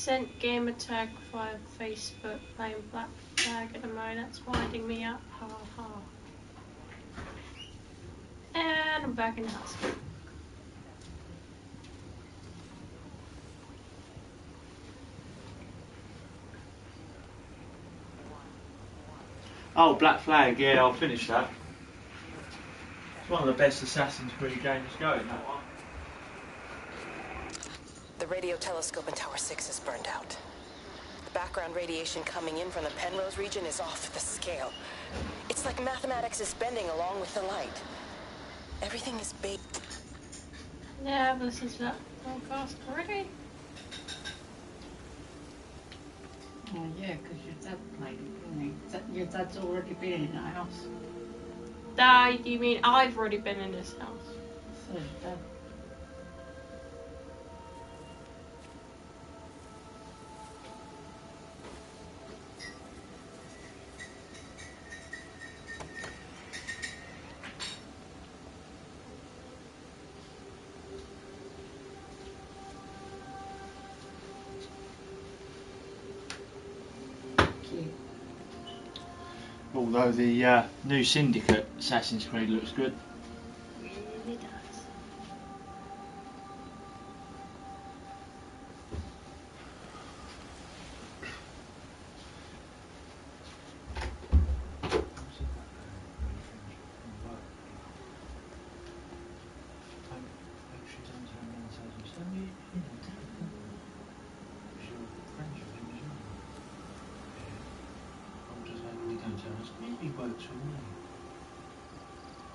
sent game attack via Facebook playing Black Flag at the moment. That's winding me up. Ha ha. And I'm back in the house. Oh, Black Flag, yeah, I'll finish that. It's one of the best Assassin's Creed games going, that one. The radio telescope in Tower 6 is burned out. The background radiation coming in from the Penrose region is off the scale. It's like mathematics is bending along with the light. Everything is baked. Yeah, I've listened to that podcast already. Oh yeah, because your dad played it, didn't he? Your dad's already been in that house. You mean I've already been in this house? So your dad. Although the new Syndicate Assassin's Creed looks good. Really does.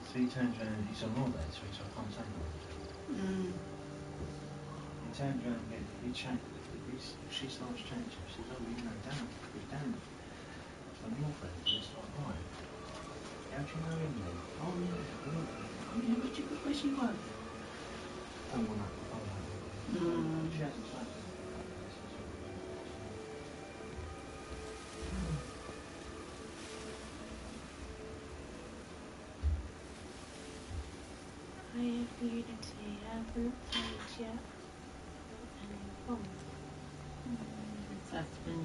So he turns around, he's on all that, so I can't say more. He turns around and she starts changing. She says, oh, you know, Dan, because Dan is one of your friends. And it's like, right. How do you know him then? Oh, yeah. Oh, yeah, where's she work? Oh, well, no. She hasn't said that. I have Unity, haven't played yet. And That's been.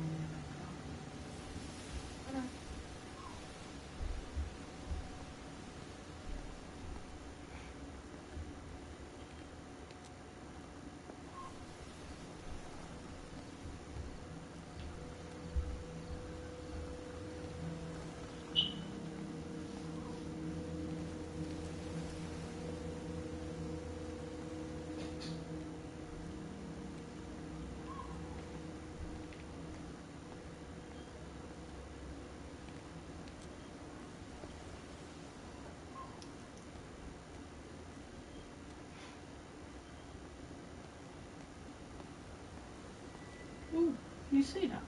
Ooh, you see that?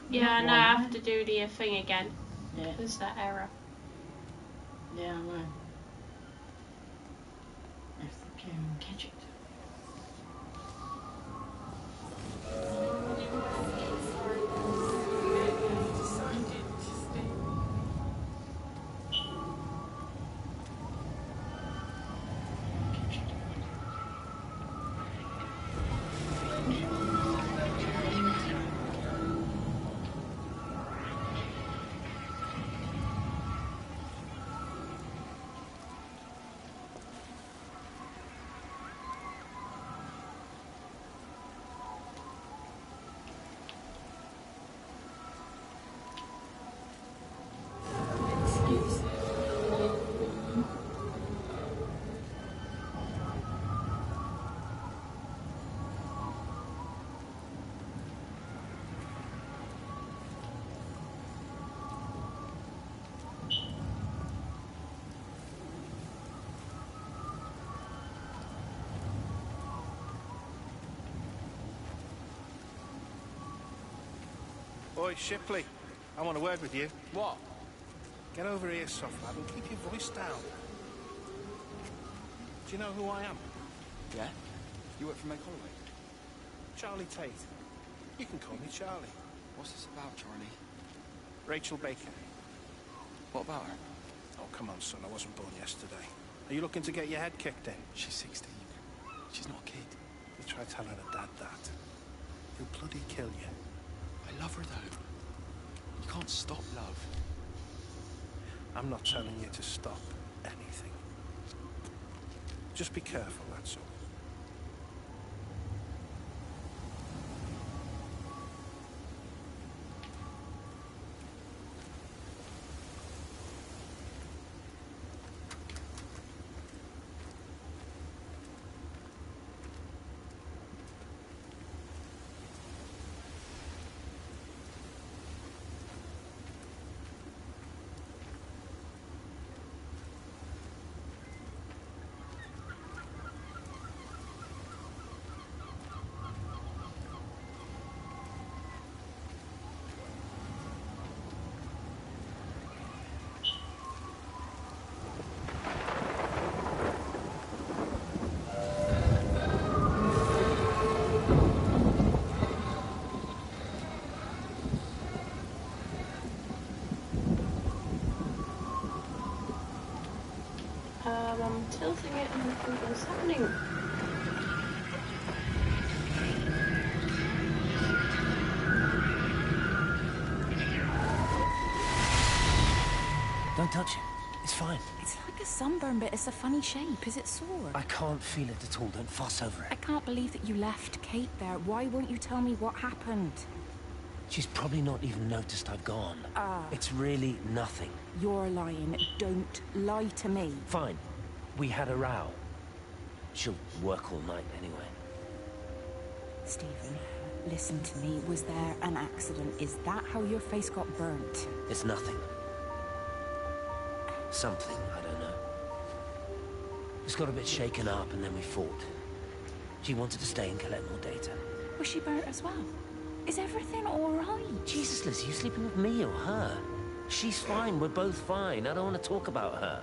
yeah, no, I have to do the thing again. Yeah. There's that error. Yeah, I know. If the camera can catch it. Oi, Shipley, I want a word with you. What? Get over here, soft lad, and keep your voice down. Do you know who I am? Yeah? You work for Meg Holloway? Charlie Tate. You can call me Charlie. What's this about, Charlie? Rachel Baker. What about her? Oh, come on, son, I wasn't born yesterday. Are you looking to get your head kicked in? She's 16. She's not a kid. You try telling her dad that. He'll bloody kill you. I love her though. You can't stop love. I'm not telling you to stop anything. Just be careful, that's all. I'm tilting it and nothing is happening. Don't touch it. It's fine. It's like a sunburn, but it's a funny shape. Is it sore? I can't feel it at all. Don't fuss over I it. can't believe that you left Kate there. Why won't you tell me what happened? She's probably not even noticed I've gone. It's really nothing. You're lying. Don't lie to me. Fine. We had a row. She'll work all night anyway. Stephen, listen to me. Was there an accident? Is that how your face got burnt? It's nothing. Something, I don't know. Just got a bit shaken up and then we fought. She wanted to stay and collect more data. Was she burnt as well? Is everything all right? Jesus, Liz, are you sleeping with me or her? She's fine. We're both fine. I don't want to talk about her.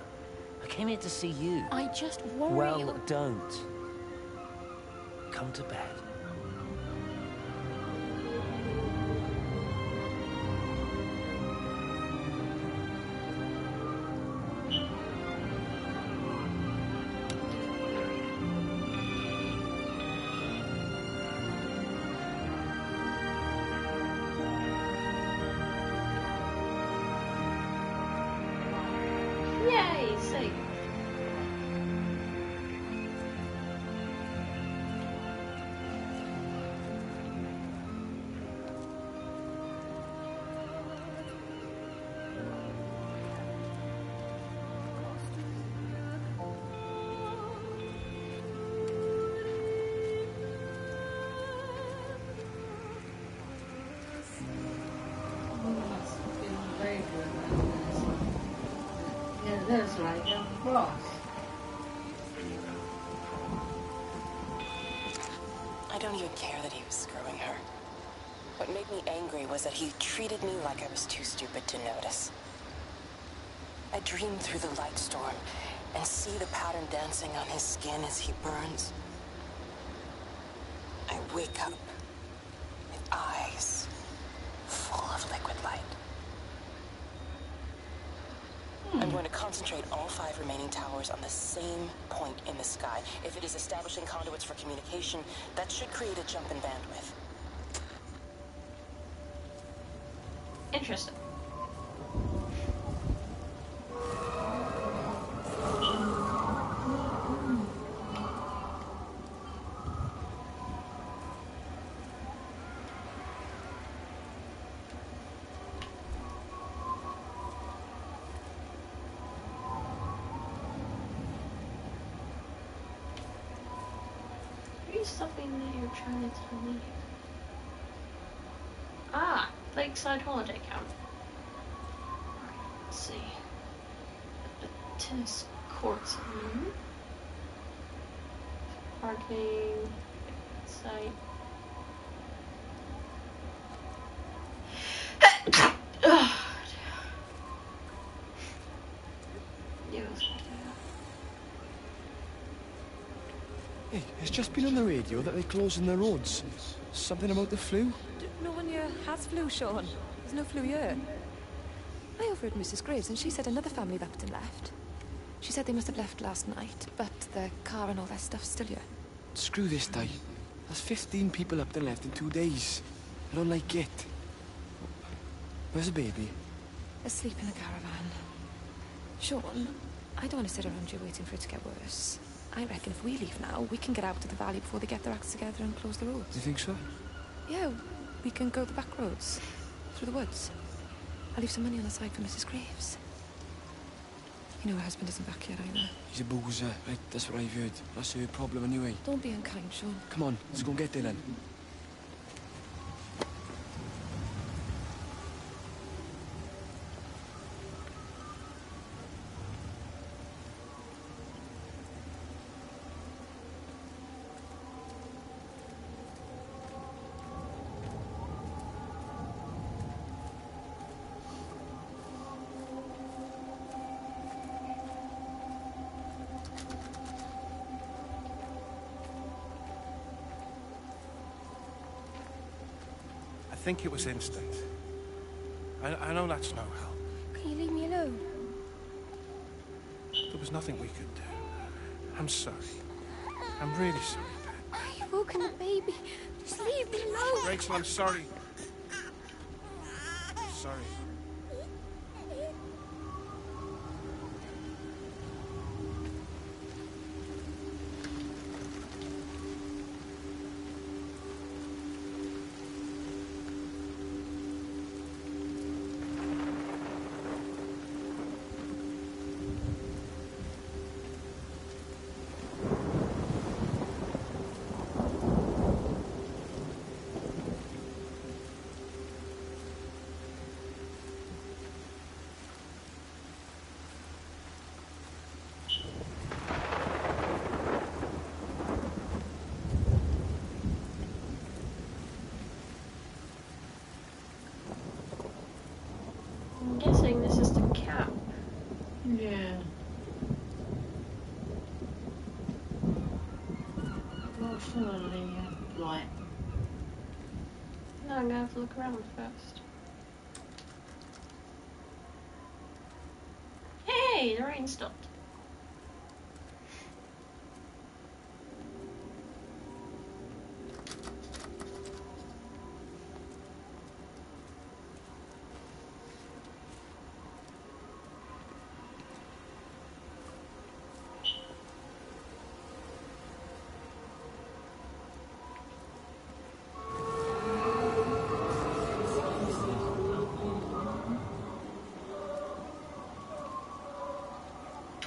I came here to see you. I just worry... Well, don't. Come to bed. Yay, safe. Must have been very good. Yeah, that's right, down the cross. I don't even care that he was screwing her. What made me angry was that he treated me like I was too stupid to notice. I dream through the light storm and see the pattern dancing on his skin as he burns. I wake up with eyes full of liquid light. I'm going to concentrate all 5 remaining towers on the same point in the sky. If it is establishing conduits for communication, that should create a jump in bandwidth. Interesting. Something that you're trying to tell me. Ah, lakeside holiday camp. Let's see. The tennis courts. Parking. Site. Hey, it's just been on the radio that they're closing the roads. Something about the flu? No one here has flu, Sean. There's no flu here. I overheard Mrs. Graves, and she said another family of Upton left. She said they must have left last night, but their car and all their stuff's still here. Screw this day. I'll There's 15 people up there left in 2 days. I don't like it. Where's the baby? Asleep in the caravan. Sean, I don't want to sit around here waiting for it to get worse. I reckon if we leave now, we can get out to the valley before they get their acts together and close the roads. You think so? Yeah, we can go the back roads. Through the woods. I'll leave some money on the side for Mrs. Graves. You know her husband isn't back yet either. He's a boozer, right? That's what I've heard. That's her problem anyway. Don't be unkind, Sean. Come on, let's go and get there then. I think it was instinct. I know that's no help. Can you leave me alone? There was nothing we could do. I'm sorry. I'm really sorry, Pat. You've woken the baby. Just leave me alone. Rachel, I'm sorry. Sorry. I'm guessing this is the cap. Yeah. Not fully light. No, I'm gonna have to look around first. Hey, the rain stopped.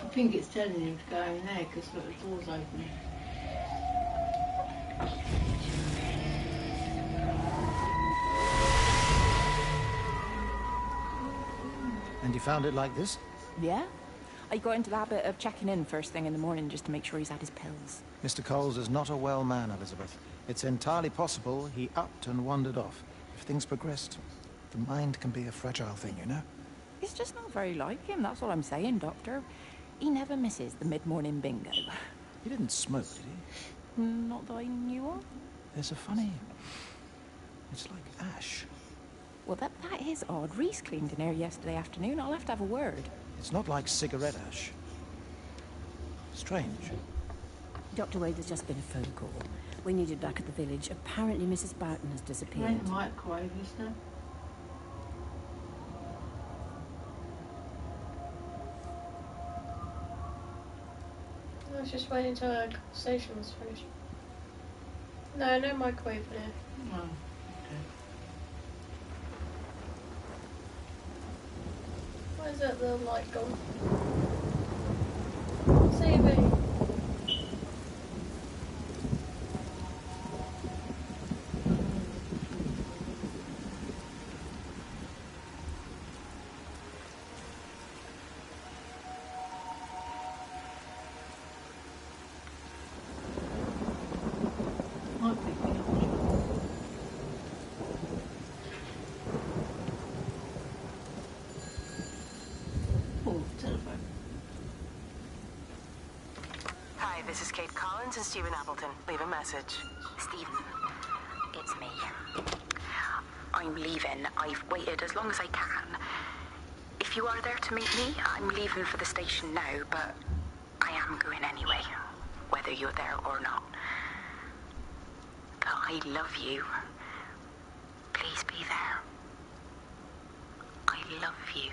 I think it's telling him to go in there because look, the door's open. And you found it like this? Yeah? I got into the habit of checking in first thing in the morning just to make sure he's had his pills. Mr. Coles is not a well man, Elizabeth. It's entirely possible he upped and wandered off. If things progressed, the mind can be a fragile thing, you know? It's just not very like him, that's all I'm saying, Doctor. He never misses the mid-morning bingo. He didn't smoke, did he? Not that I knew of. There's a funny... It's like ash. Well, that is odd. Reese cleaned in here yesterday afternoon. I'll have to have a word. It's not like cigarette ash. Strange. Dr. Wade, there's just been a phone call. We need you back at the village. Apparently Mrs. Barton has disappeared. Ain't microwave, isn't it? I was just waiting until our conversation was finished. No, no microwave there. Oh, okay. Why is that little light gone? Save it. Might be good. Oh, telephone. Hi, this is Kate Collins and Stephen Appleton. Leave a message. Stephen, it's me. I'm leaving. I've waited as long as I can. If you are there to meet me, I'm leaving for the station now, but I am going anyway, whether you're there or not. I love you. Please be there. I love you.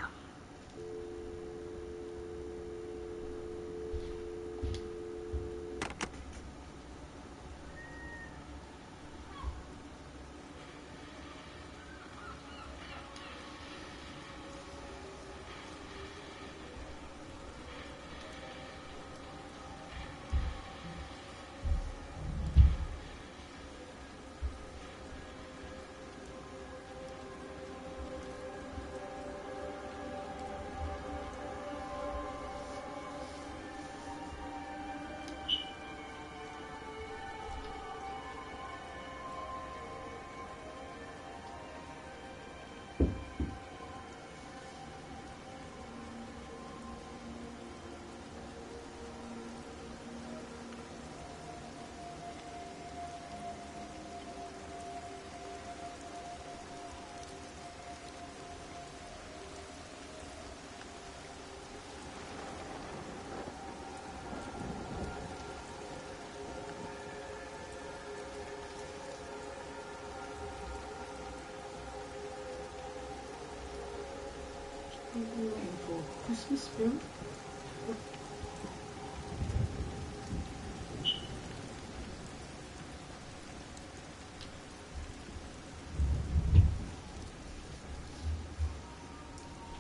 What are you waiting for? Christmas spirit?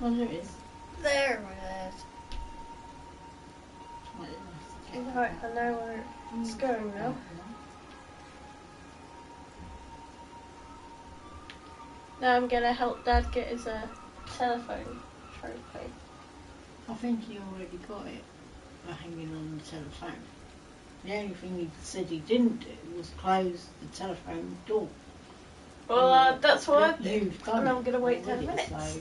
Oh, there it is. There it is. Right, I know where it's going now. Now I'm gonna help Dad get his telephone trophy. I think he already got it by hanging on the telephone. The only thing he said he didn't do was close the telephone door. Well, that's what I did. You've done And I'm it gonna wait 10 already, minutes. So.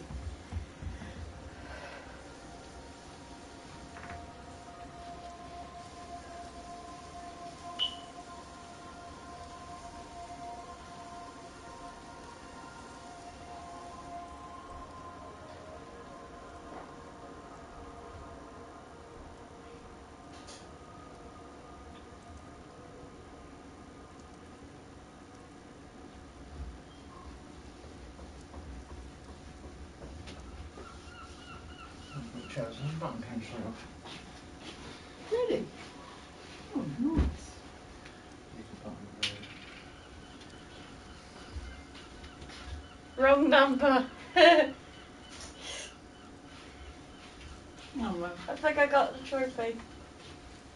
Trousers, the button came straight off. Really? Oh, nice. Leave the button there. Wrong number. Oh, well. I think I got the trophy.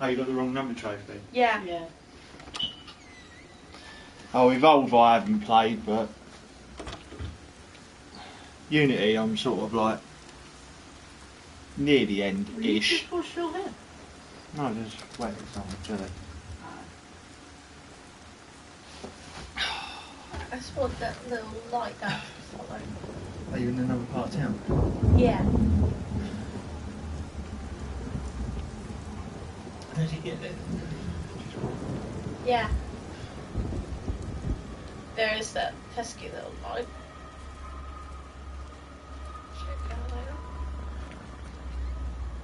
Oh, you got the wrong number trophy? Yeah. Yeah. Oh, Evolve I haven't played, but Unity I'm sort of like near the Will you end-ish. just wash your hair? No, just wet it on the jelly. I just want that little light that to follow. Are you in another part of town? Yeah. How did you get there? Yeah. There is that pesky little light. Check out later.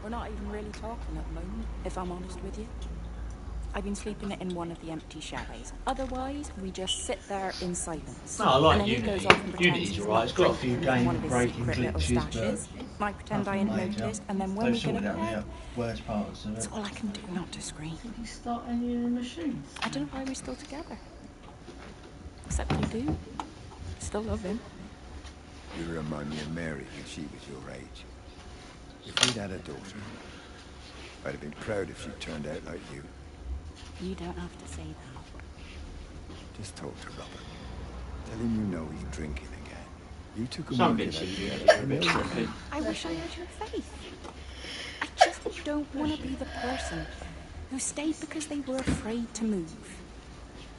We're not even really talking at the moment, if I'm honest with you. I've been sleeping in one of the empty chalets. Otherwise, we just sit there in silence. No, I like and then Unity. He goes off and pretends Unity's he's alright. not It's got a few drinking from one of his game-breaking secret little glitches, stashes. I pretend I nothing ain't major. noticed, and then when They've we go to sorted out bed, the worst parts of it's it. all I can do not to scream. Did you start any of the machines? I don't know why we're still together. Except you do. Still love him. You remind me of Mary when she was your age. If we'd had a daughter, I'd have been proud if she turned out like you. You don't have to say that. Just talk to Robert. Tell him you know he's drinking again. You took him Some on bits to of that Unity dinner. are a bit tricky. I wish I had your faith. I just don't want to be the person who stayed because they were afraid to move.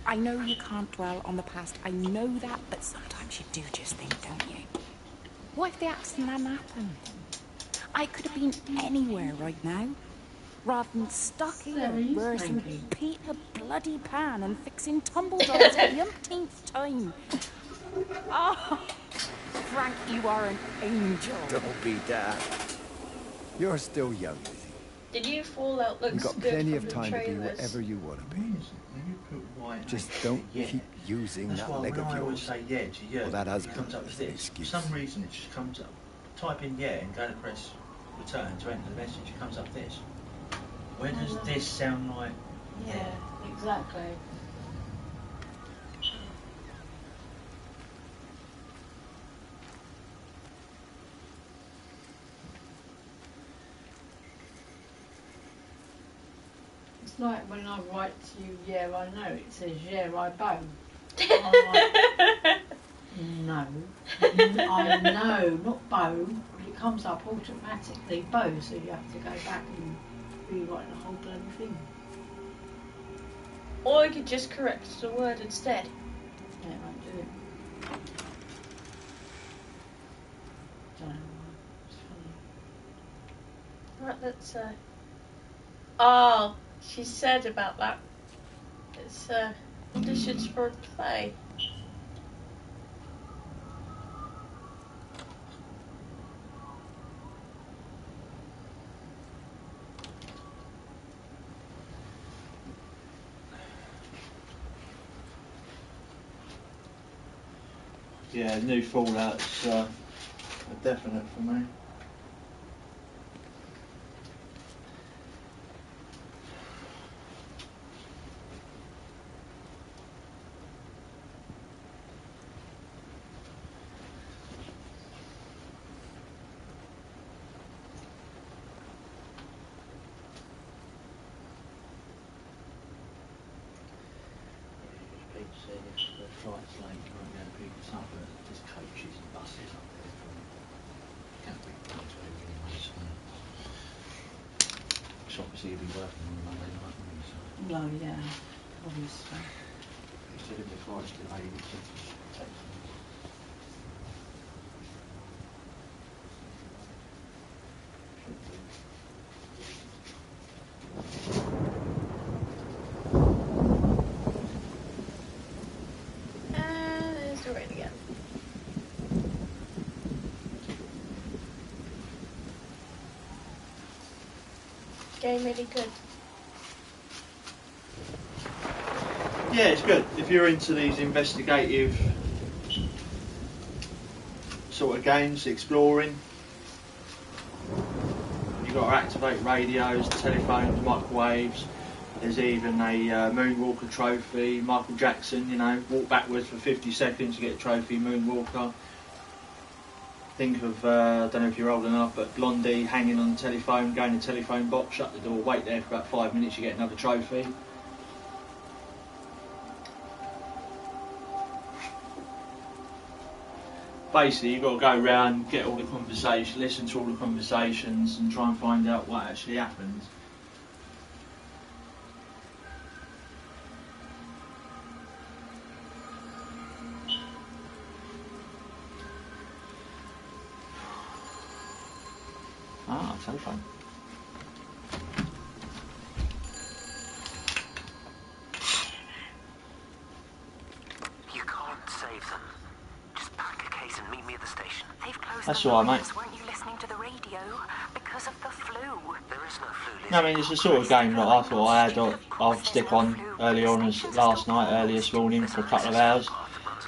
I know you can't dwell on the past. I know that, but sometimes you do just think, don't you? What if the accident hadn't happened? I could have been anywhere right now, rather than stuck here rehearsing Peter Bloody Pan and fixing tumble dolls at the umpteenth time. Oh, Frank, you are an angel. Don't be daft. You're still young, Lizzie. Did you Fallout looks You've got good plenty from of the time to be trailers? whatever you want to be. When you put white Just H don't yeah. keep using That's that why leg when of I always yours. say yeah to you, Or that it husband comes up as with an this. excuse. For some reason it just comes up. Type in yeah and go to press return to enter the message. It comes up this. Where does this sound like? Yeah, exactly. It's like when I write to you, yeah, I know, it says, yeah, I bow. I'm like, no. I know, not bow, but it comes up automatically, bow, so you have to go back and rewrite the whole bloody thing. Or I could just correct the word instead. Yeah, it won't do it. Don't know why. It's funny. Right, let's oh, she said about that. It's auditions for a play. Yeah, new Fallout's a definite for me. Pete said if the flight's late, you won't be able to pick us up, but there's coaches and buses up there from Gatwick to everything anyway, so which obviously you'll be working on Monday night, won't you? So No, yeah, obviously. he said if the flight's delayed, it's just take some. And there's the rain again. Game really good. Yeah, it's good. If you're into these investigative sort of games, exploring, you've got to activate radios, telephones, microwaves. There's even a Moonwalker trophy. Michael Jackson, you know, walk backwards for 50 seconds to get a trophy, Moonwalker. Think of, I don't know if you're old enough, but Blondie hanging on the telephone, go in the telephone box, shut the door, wait there for about 5 minutes, you get another trophy. Basically, you've got to go around, get all the conversations, listen to all the conversations and try and find out what actually happened. Ah, telephone. You can't save them. Just pack a case and meet me at the station. They've closed That's the all right, lines. mate. Weren't you listening to the radio? Because of the flu. There is no flu, Liz. I mean, it's the sort of game that I thought I had. I'll stick on early on last night, early this morning for a couple of hours.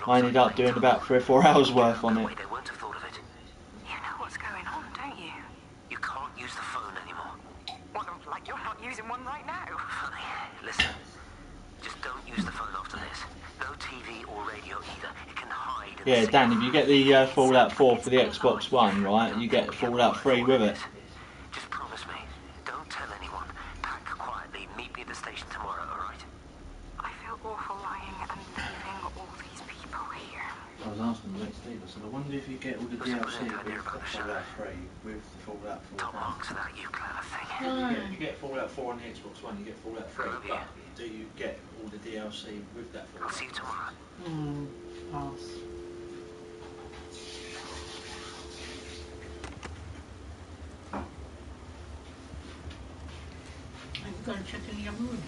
I ended up doing about 3 or 4 hours worth on it. They won't have thought of it. You know what's going on, don't you? You can't use the phone anymore. Well, like you're not using one right now. Funny. Listen, just don't use the phone after this. No TV or radio either. It can hide in Yeah, the Dan, if you get the Fallout 4 for the Xbox One, right, you get Fallout 3 with it. Just promise me, don't tell anyone. Pack quietly, meet me at the station tomorrow, alright? I feel awful lying and leaving all these people here. I was asking the next Steve, I said, I wonder if you get all the DLC with Fallout 3 with the Fallout 4. Top marks of that, you clever thing. You get Fallout 4 on the Xbox One, you get Fallout 3, but do you get all the DLC with that Fallout? I'll see you tomorrow. Pass. Have you got to check in the other room?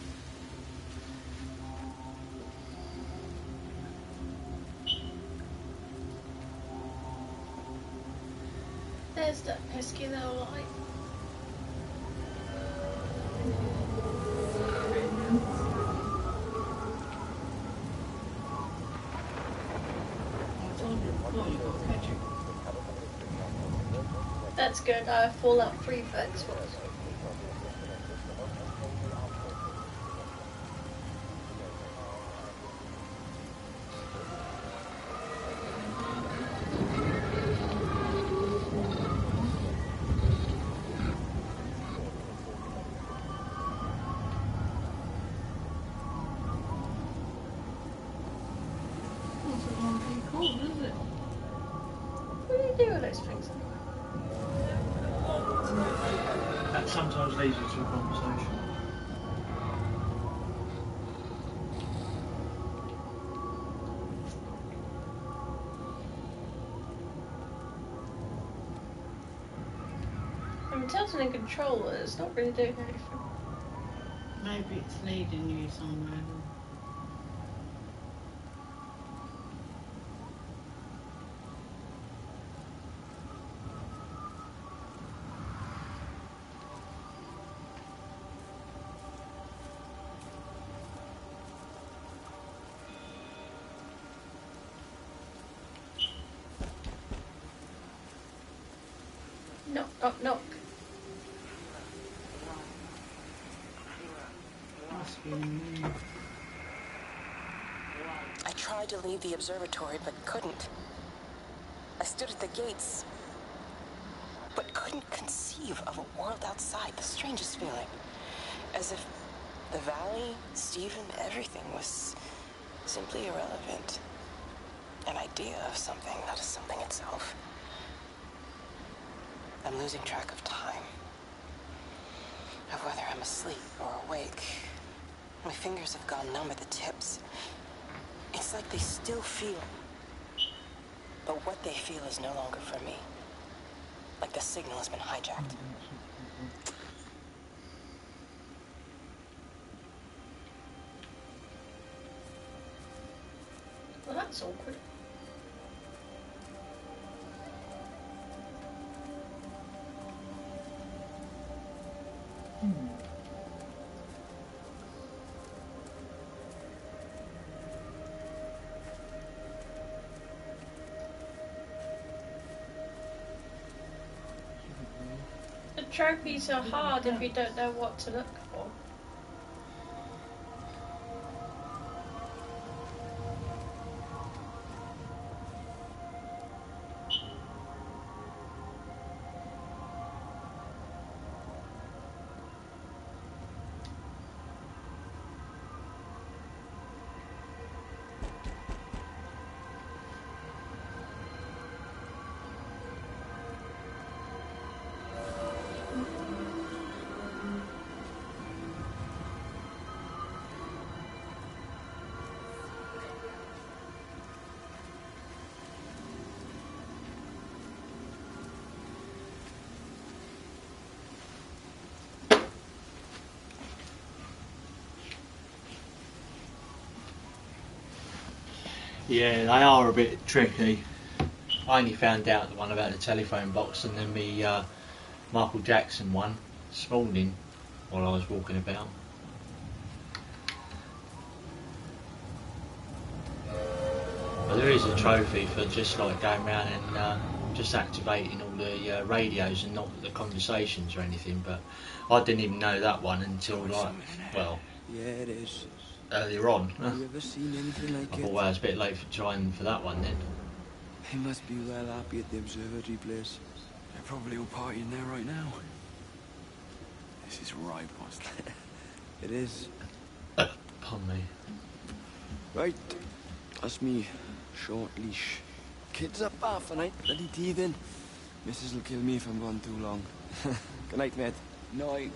There's that pesky little light. What, you got to catch it? That's good. I have Fallout 3 for Xbox. Cool, isn't it? What do you do with those things? That sometimes leads you to a conversation. I mean, tilting and controller, it's not really doing anything. Maybe it's leading you somewhere. Knock, knock, knock. Must be me. I tried to leave the observatory, but couldn't. I stood at the gates, but couldn't conceive of a world outside. The strangest feeling. As if the valley, Stephen, everything was simply irrelevant. An idea of something, not as something itself. I'm losing track of time. Of whether I'm asleep or awake. My fingers have gone numb at the tips. It's like they still feel. But what they feel is no longer for me. Like the signal has been hijacked. Well, that's awkward. The trophies are hard if you don't know what to look for. Yeah, they are a bit tricky. I only found out the one about the telephone box and then the Michael Jackson one this morning while I was walking about. But there is a trophy for just like going around and just activating all the radios and not the conversations or anything. But I didn't even know that one until like, well, Yeah, it is. earlier on. Have you ever seen anything like I it? thought, well, I was a bit late for trying for that one then. They must be well happy at the observatory place. They're probably all partying there right now. This is right, boss. It is. Pardon me. Right, that's me. Short leash. Kids up half a night, bloody teething. Missus will kill me if I'm gone too long. Good night, mate. Night.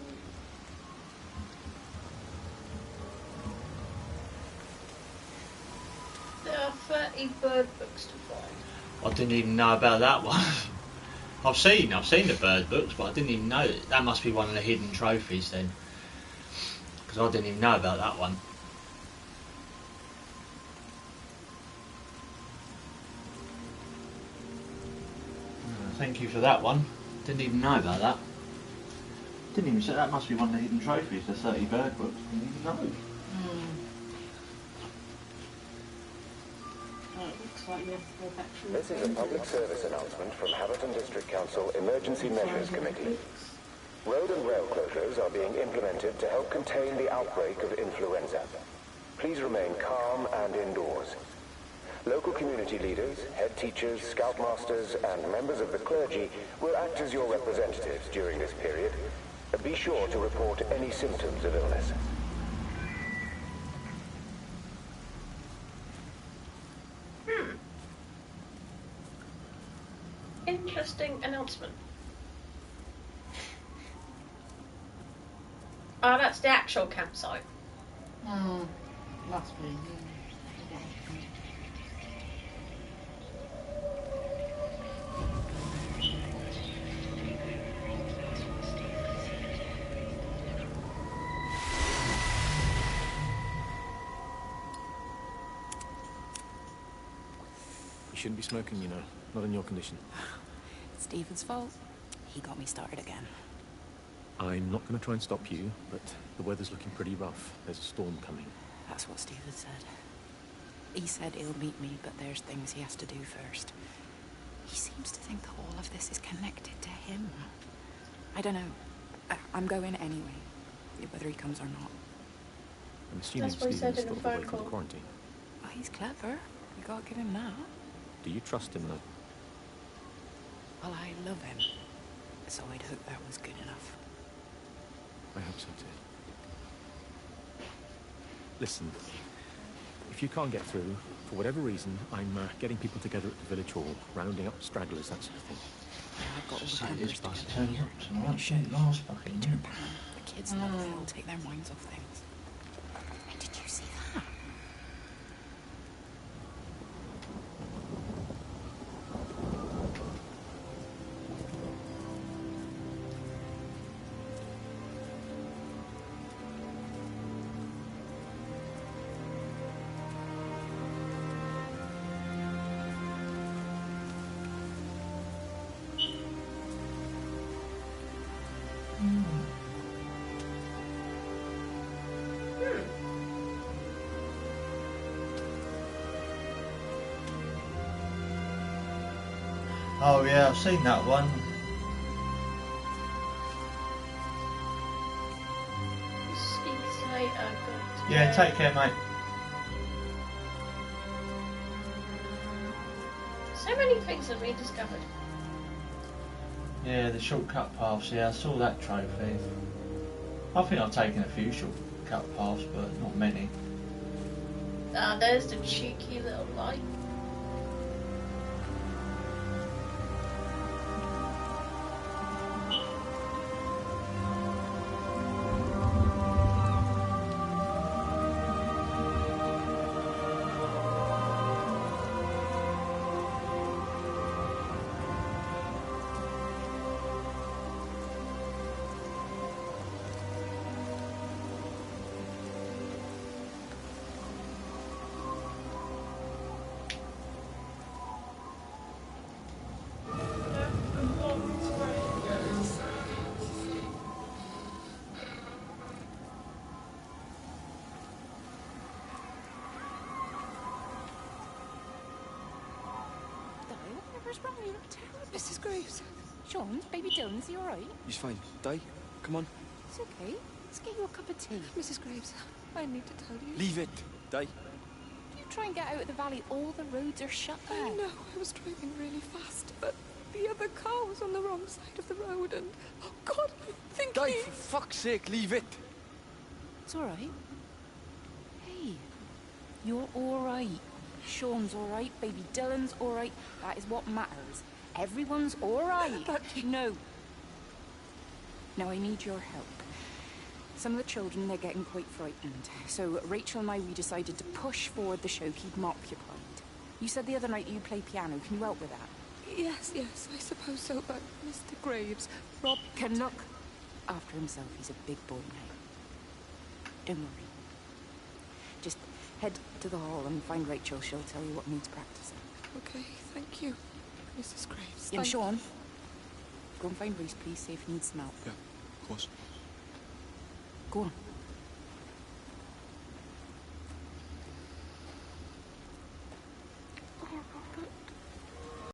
There are 30 bird books to find. I didn't even know about that one. I've seen the bird books, but I didn't even know it. That must be one of the hidden trophies then, because I didn't even know about that one. Thank you for that one. Didn't even know about that. Didn't even say that must be one of the hidden trophies. The 30 bird books. Didn't even know. it looks like we have to go back through. This is a public service announcement from Haverton District Council Emergency Measures Committee. Road and rail closures are being implemented to help contain the outbreak of influenza. Please remain calm and indoors. Local community leaders, head teachers, scoutmasters, and members of the clergy will act as your representatives during this period. Be sure to report any symptoms of illness. Interesting announcement. Oh, that's the actual campsite. Must be. You shouldn't be smoking, you know. Not in your condition. It's Stephen's fault. He got me started again. I'm not going to try and stop you, but the weather's looking pretty rough. There's a storm coming. That's what Stephen said. He said he'll meet me, but there's things he has to do first. He seems to think that all of this is connected to him. I don't know. I'm going anyway, whether he comes or not. I'm assuming That's what he said Stephen's in the got away phone from the call. quarantine. Well, he's clever. You gotta give him that. Do you trust him, though? Well, I love him. So I'd hope that was good enough. I hope so, too. Listen, if you can't get through, for whatever reason, I'm getting people together at the village hall, rounding up stragglers, that sort of thing. I've got all the See, members this bus together. turns up tonight. Shit, last fucking Peter year. Pan. The kids know they'll take their minds off things. And did you see that? Oh yeah, I've seen that one. Speaks later. God. Yeah, take care, mate. So many things have been discovered. Yeah, the shortcut paths. Yeah, I saw that trophy. I think I've taken a few shortcut paths, but not many. Ah, there's the cheeky little light. Whatever's wrong, you look terrible. Mrs. Graves. Sean, baby Dylan, is he alright? He's fine. Di, come on. It's okay. Let's get you a cup of tea. Mrs. Graves, I need to tell you. Leave it. Di. You try and get out of the valley, all the roads are shut there. I know, I was driving really fast, but the other car was on the wrong side of the road and... Oh, God, I think Di, for fuck's sake, leave it. It's alright. Hey, you're alright. Sean's alright, baby Dylan's alright. That is what matters. Everyone's alright. But... No. Now I need your help. Some of the children, they're getting quite frightened. So Rachel and I, we decided to push forward the show, keep them occupied. You said the other night you play piano. Can you help with that? Yes, I suppose so, but Mr. Graves, Rob can look after himself. He's a big boy now. Don't worry. Just head to the hall and find Rachel. She'll tell you what needs practicing. Okay, thank you, Mrs. Graves. And Sean, go and find Reese, please. See if he needs some help. Yeah, of course. Go on.